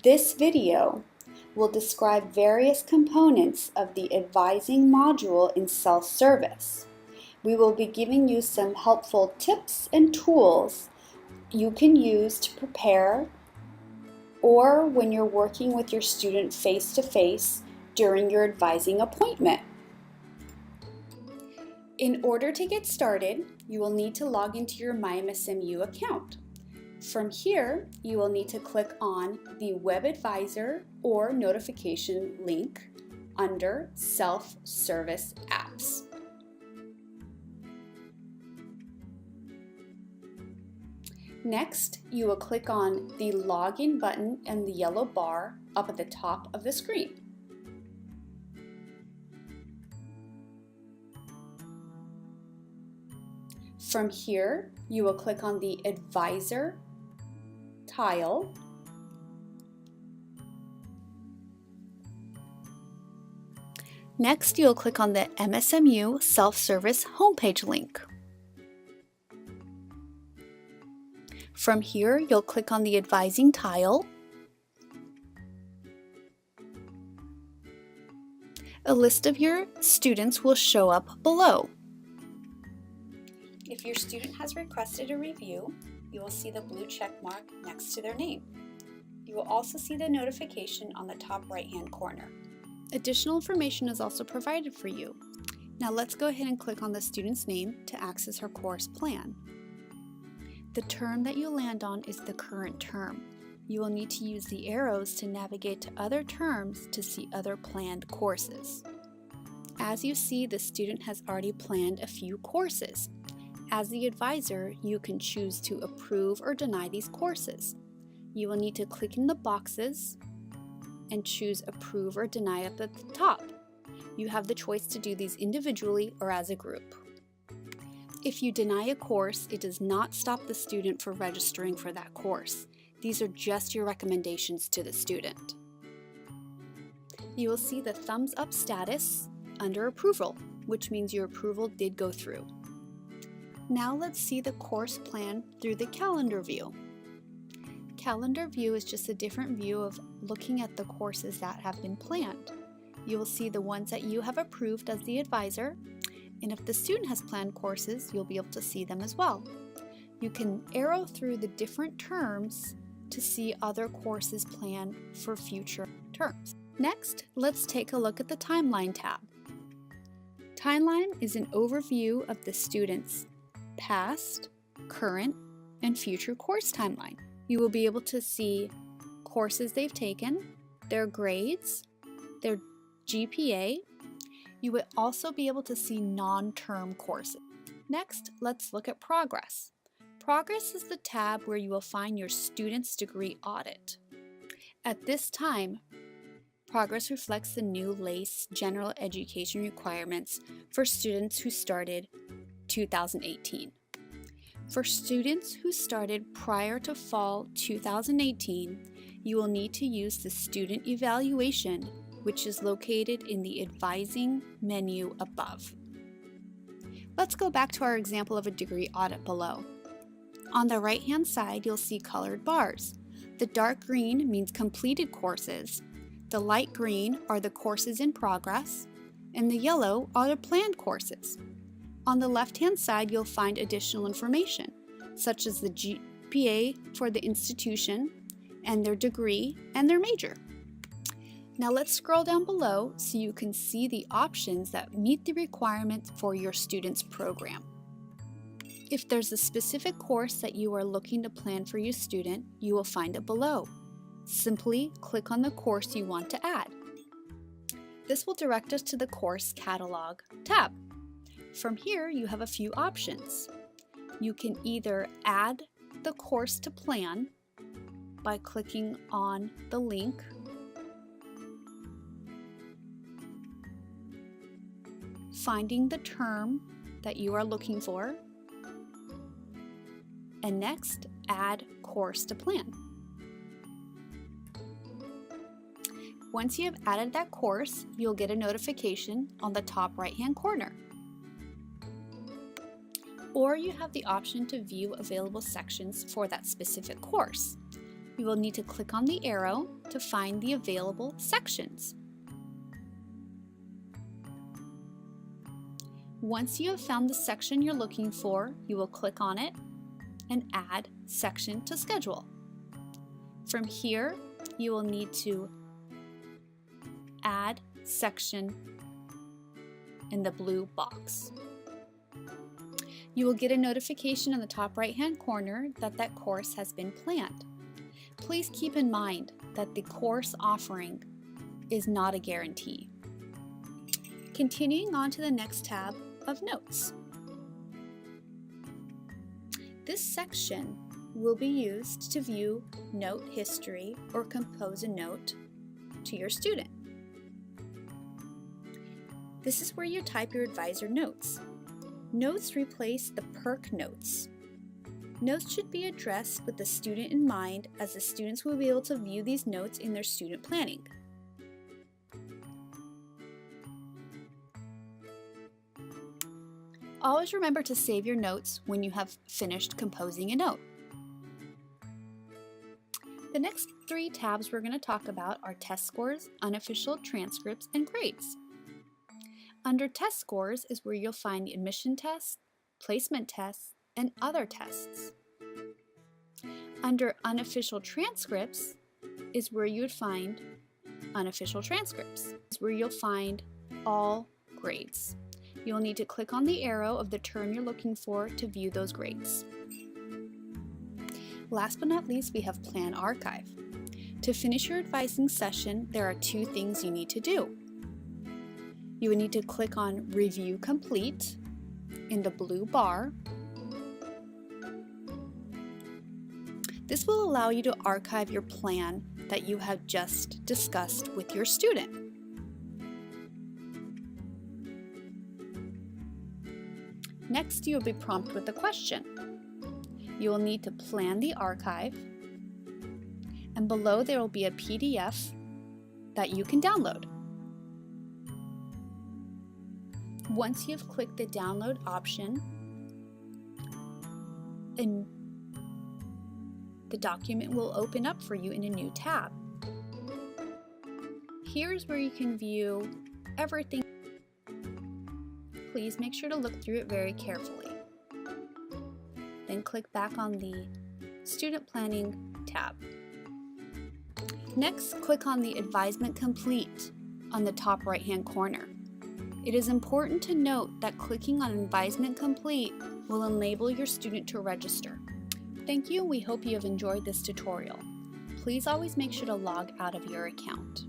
This video will describe various components of the advising module in self-service. We will be giving you some helpful tips and tools you can use to prepare or when you're working with your student face-to-face during your advising appointment. In order to get started, you will need to log into your MyMSMU account. From here, you will need to click on the Web Advisor or Notification link under Self-Service Apps. Next, you will click on the Login button and the yellow bar up at the top of the screen. From here, you will click on the Advisor tile. Next, you'll click on the MSMU Self-Service homepage link. From here, you'll click on the Advising tile. A list of your students will show up below. If your student has requested a review, you will see the blue check mark next to their name. You will also see the notification on the top right-hand corner. Additional information is also provided for you. Now let's go ahead and click on the student's name to access her course plan. The term that you land on is the current term. You will need to use the arrows to navigate to other terms to see other planned courses. As you see, the student has already planned a few courses. As the advisor, you can choose to approve or deny these courses. You will need to click in the boxes and choose approve or deny up at the top. You have the choice to do these individually or as a group. If you deny a course, it does not stop the student from registering for that course. These are just your recommendations to the student. You will see the thumbs up status under approval, which means your approval did go through. Now let's see the course plan through the calendar view. Calendar view is just a different view of looking at the courses that have been planned. You will see the ones that you have approved as the advisor, and if the student has planned courses, you'll be able to see them as well. You can arrow through the different terms to see other courses planned for future terms. Next, let's take a look at the Timeline tab. Timeline is an overview of the student's past, current, and future course timeline. You will be able to see courses they've taken, their grades, their GPA. You would also be able to see non-term courses. Next, let's look at Progress. Progress is the tab where you will find your student's degree audit. At this time, Progress reflects the new LACE general education requirements for students who started 2018. For students who started prior to fall 2018, you will need to use the student evaluation, which is located in the advising menu above. Let's go back to our example of a degree audit below. On the right-hand side, you'll see colored bars. The dark green means completed courses, the light green are the courses in progress, and the yellow are the planned courses. On the left-hand side, you'll find additional information, such as the GPA for the institution, and their degree, and their major. Now let's scroll down below so you can see the options that meet the requirements for your student's program. If there's a specific course that you are looking to plan for your student, you will find it below. Simply click on the course you want to add. This will direct us to the Course Catalog tab. From here, you have a few options. You can either add the course to plan by clicking on the link, finding the term that you are looking for, and next, add course to plan. Once you have added that course, you'll get a notification on the top right-hand corner. Or you have the option to view available sections for that specific course. You will need to click on the arrow to find the available sections. Once you have found the section you're looking for, you will click on it and add section to schedule. From here, you will need to add section in the blue box. You will get a notification in the top right-hand corner that that course has been planned. Please keep in mind that the course offering is not a guarantee. Continuing on to the next tab of Notes. This section will be used to view note history or compose a note to your student. This is where you type your advisor notes. Notes replace the perk notes. Notes should be addressed with the student in mind, as the students will be able to view these notes in their student planning. Always remember to save your notes when you have finished composing a note. The next 3 tabs we're going to talk about are test scores, unofficial transcripts, and grades. Under test scores is where you'll find the admission tests, placement tests, and other tests. Under unofficial transcripts is where you would find unofficial transcripts. It's where you'll find all grades. You'll need to click on the arrow of the term you're looking for to view those grades. Last but not least, we have Plan Archive. To finish your advising session, there are 2 things you need to do. You would need to click on Review Complete in the blue bar. This will allow you to archive your plan that you have just discussed with your student. Next, you will be prompted with a question. You will need to plan the archive, and below there will be a PDF that you can download. Once you've clicked the download option, and the document will open up for you in a new tab. Here's where you can view everything. Please make sure to look through it very carefully. Then click back on the Student Planning tab. Next, click on the Advisement Complete on the top right-hand corner. It is important to note that clicking on Advisement Complete will enable your student to register. Thank you, we hope you have enjoyed this tutorial. Please always make sure to log out of your account.